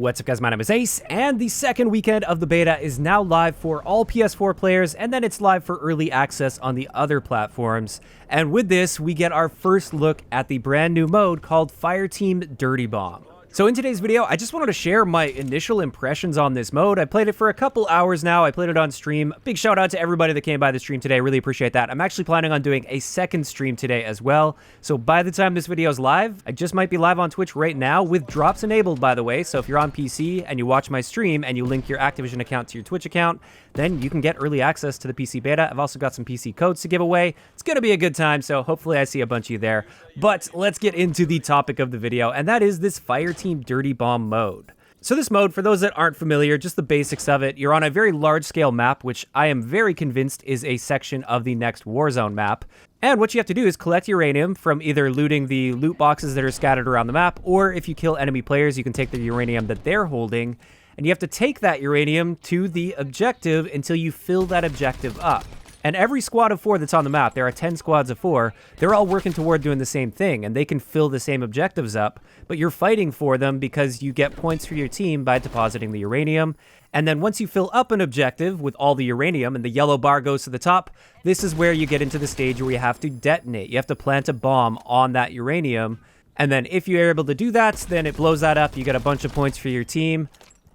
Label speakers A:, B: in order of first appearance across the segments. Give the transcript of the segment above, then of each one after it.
A: What's up, guys? My name is Ace, and the second weekend of the beta is now live for all PS4 players, and then it's live for early access on the other platforms. And with this, we get our first look at the brand new mode called Fireteam Dirty Bomb. So in today's video, I just wanted to share my initial impressions on this mode. I played it for a couple hours now. I played it on stream. Big shout out to everybody that came by the stream today. Really appreciate that. I'm actually planning on doing a second stream today as well. So by the time this video is live, I just might be live on Twitch right now with drops enabled, by the way. So if you're on PC and you watch my stream and you link your Activision account to your Twitch account, then you can get early access to the PC beta. I've also got some PC codes to give away. It's going to be a good time, so hopefully I see a bunch of you there. But let's get into the topic of the video, and that is this Fireteam Dirty Bomb mode. So this mode, for those that aren't familiar, just the basics of it, you're on a very large-scale map, which I am very convinced is a section of the next Warzone map. And what you have to do is collect uranium from either looting the loot boxes that are scattered around the map, or if you kill enemy players, you can take the uranium that they're holding, and you have to take that uranium to the objective until you fill that objective up. And every squad of 4 that's on the map, there are 10 squads of 4, they're all working toward doing the same thing, and they can fill the same objectives up, but you're fighting for them because you get points for your team by depositing the uranium. And then once you fill up an objective with all the uranium and the yellow bar goes to the top, this is where you get into the stage where you have to detonate. You have to plant a bomb on that uranium, and then if you're able to do that, then it blows that up, you get a bunch of points for your team,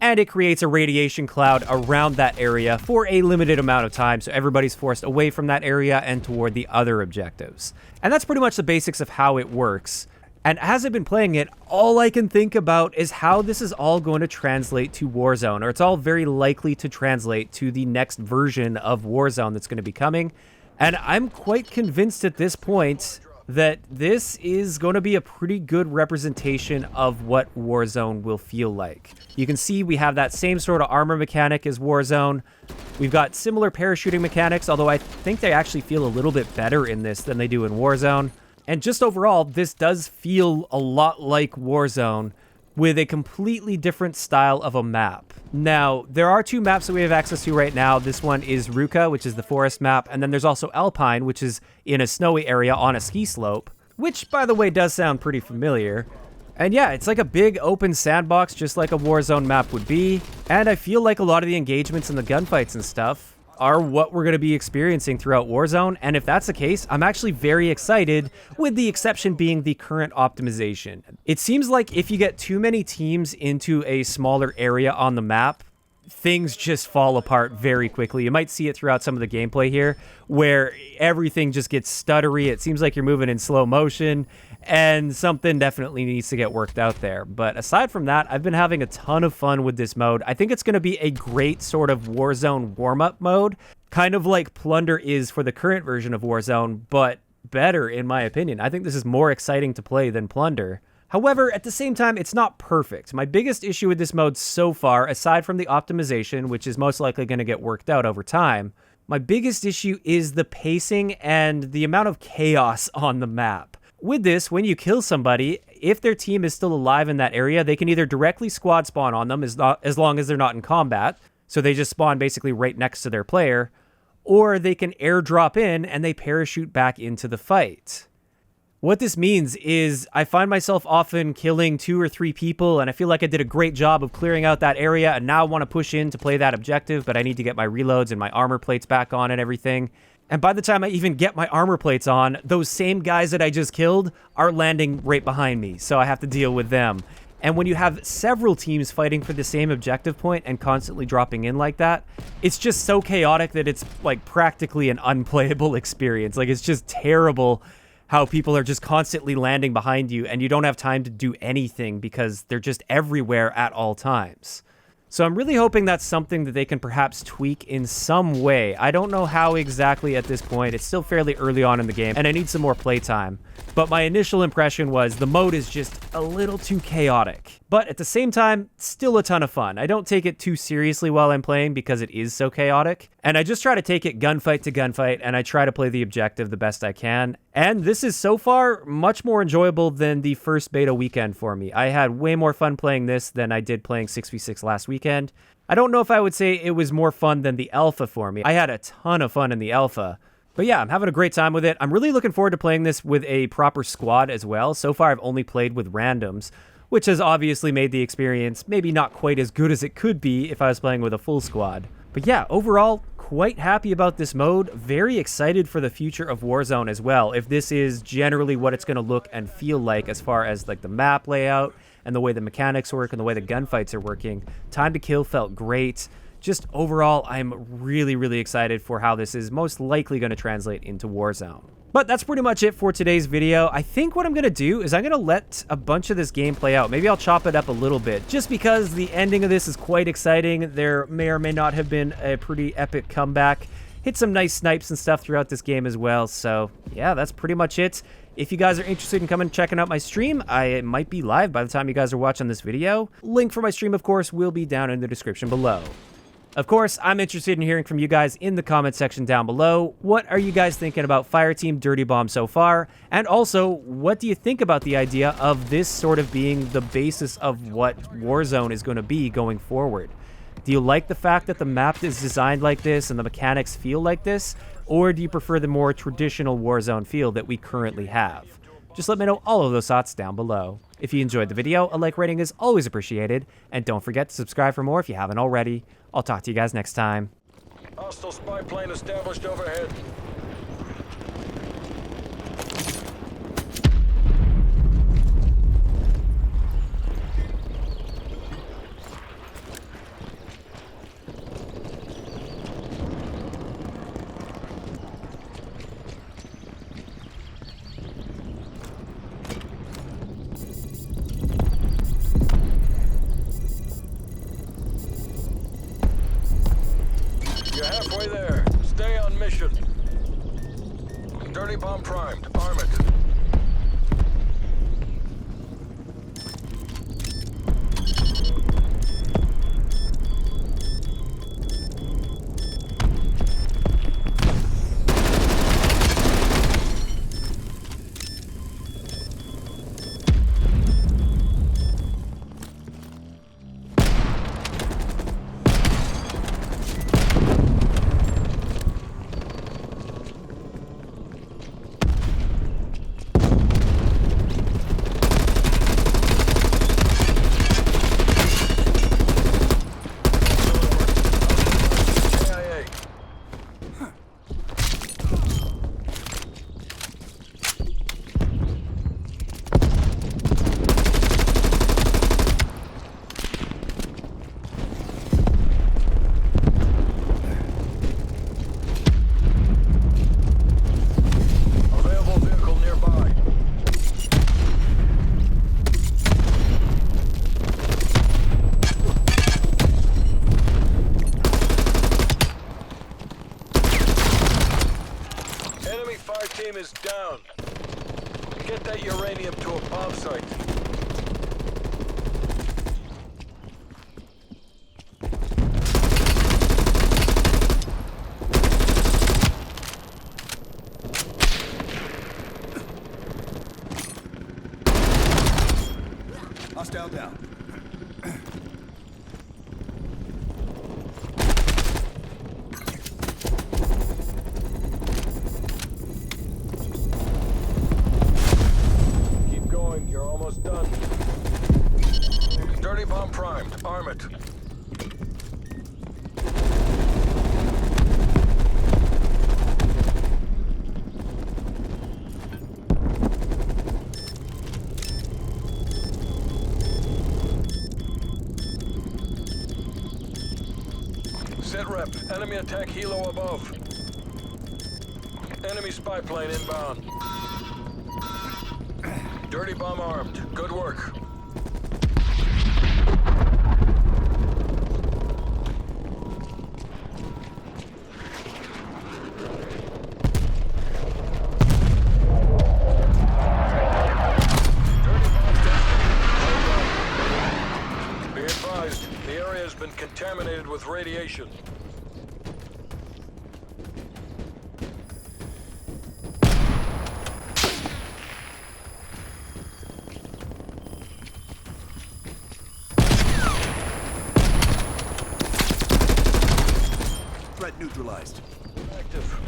A: and it creates a radiation cloud around that area for a limited amount of time, so everybody's forced away from that area and toward the other objectives. And that's pretty much the basics of how it works. And as I've been playing it, all I can think about is how this is all going to translate to Warzone, or it's all very likely to translate to the next version of Warzone that's going to be coming. And I'm quite convinced at this point that this is going to be a pretty good representation of what Warzone will feel like. You can see we have that same sort of armor mechanic as Warzone. We've got similar parachuting mechanics, although I think they actually feel a little bit better in this than they do in Warzone. And just overall, this does feel a lot like Warzone, with a completely different style of a map. Now, there are 2 maps that we have access to right now. This one is Ruka, which is the forest map, and then there's also Alpine, which is in a snowy area on a ski slope, which, by the way, does sound pretty familiar. And yeah, it's like a big open sandbox, just like a Warzone map would be, and I feel like a lot of the engagements and the gunfights and stuff are what we're going to be experiencing throughout Warzone, and if that's the case, I'm actually very excited, with the exception being the current optimization. It seems like if you get too many teams into a smaller area on the map, things just fall apart very quickly. You might see it throughout some of the gameplay here, where everything just gets stuttery. It seems like you're moving in slow motion, and something definitely needs to get worked out there. But aside from that, I've been having a ton of fun with this mode. I think it's going to be a great sort of Warzone warm-up mode, kind of like Plunder is for the current version of Warzone, but better in my opinion. I think this is more exciting to play than Plunder. However, at the same time, it's not perfect. My biggest issue with this mode so far, aside from the optimization, which is most likely going to get worked out over time, my biggest issue is the pacing and the amount of chaos on the map. With this, when you kill somebody, if their team is still alive in that area, they can either directly squad spawn on them as long as they're not in combat, so they just spawn basically right next to their player, or they can airdrop in and they parachute back into the fight. What this means is I find myself often killing 2 or 3 people, and I feel like I did a great job of clearing out that area, and now I want to push in to play that objective, but I need to get my reloads and my armor plates back on and everything. And by the time I even get my armor plates on, those same guys that I just killed are landing right behind me, so I have to deal with them. And when you have several teams fighting for the same objective point and constantly dropping in like that, it's just so chaotic that it's like practically an unplayable experience. Like, it's just terrible how people are just constantly landing behind you and you don't have time to do anything because they're just everywhere at all times. So I'm really hoping that's something that they can perhaps tweak in some way. I don't know how exactly at this point. It's still fairly early on in the game, and I need some more playtime. But my initial impression was the mode is just a little too chaotic. But at the same time, still a ton of fun. I don't take it too seriously while I'm playing because it is so chaotic. And I just try to take it gunfight to gunfight, and I try to play the objective the best I can. And this is so far much more enjoyable than the first beta weekend for me. I had way more fun playing this than I did playing 6v6 last weekend. I don't know if I would say it was more fun than the alpha for me. I had a ton of fun in the alpha. But yeah, I'm having a great time with it. I'm really looking forward to playing this with a proper squad as well. So far, I've only played with randoms, which has obviously made the experience maybe not quite as good as it could be if I was playing with a full squad. But yeah, overall, quite happy about this mode. Very excited for the future of Warzone as well. If this is generally what it's going to look and feel like as far as like the map layout and the way the mechanics work and the way the gunfights are working, Time to Kill felt great. Just overall, I'm really, really excited for how this is most likely going to translate into Warzone. But that's pretty much it for today's video. I think what I'm going to do is I'm going to let a bunch of this game play out. Maybe I'll chop it up a little bit, just because the ending of this is quite exciting. There may or may not have been a pretty epic comeback. Hit some nice snipes and stuff throughout this game as well. So yeah, that's pretty much it. If you guys are interested in coming and checking out my stream, I might be live by the time you guys are watching this video. Link for my stream, of course, will be down in the description below. Of course, I'm interested in hearing from you guys in the comment section down below. What are you guys thinking about Fireteam Dirty Bomb so far? And also, what do you think about the idea of this sort of being the basis of what Warzone is going to be going forward? Do you like the fact that the map is designed like this and the mechanics feel like this? Or do you prefer the more traditional Warzone feel that we currently have? Just let me know all of those thoughts down below. If you enjoyed the video, a like rating is always appreciated. And don't forget to subscribe for more if you haven't already. I'll talk to you guys next time.
B: Hostile spy plane established overhead. You're halfway there. Stay on mission. Dirty bomb primed. Arm it. Fireteam is down. Get that uranium to a bomb site.
C: Hostile down.
B: You're almost done. Dirty bomb primed. Arm it. Set rep. Enemy attack helo above. Enemy spy plane inbound. Dirty bomb armed. Good work. Be advised, the area has been contaminated with radiation.
C: Threat neutralized.
B: Active.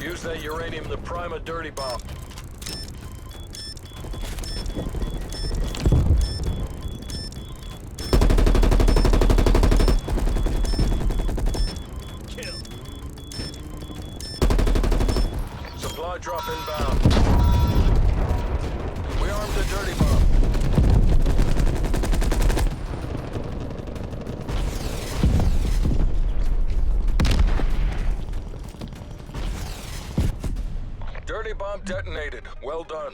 B: Use that uranium to prime a dirty bomb. Kill. Supply drop inbound. We armed the dirty bomb. Dirty bomb detonated. Well done.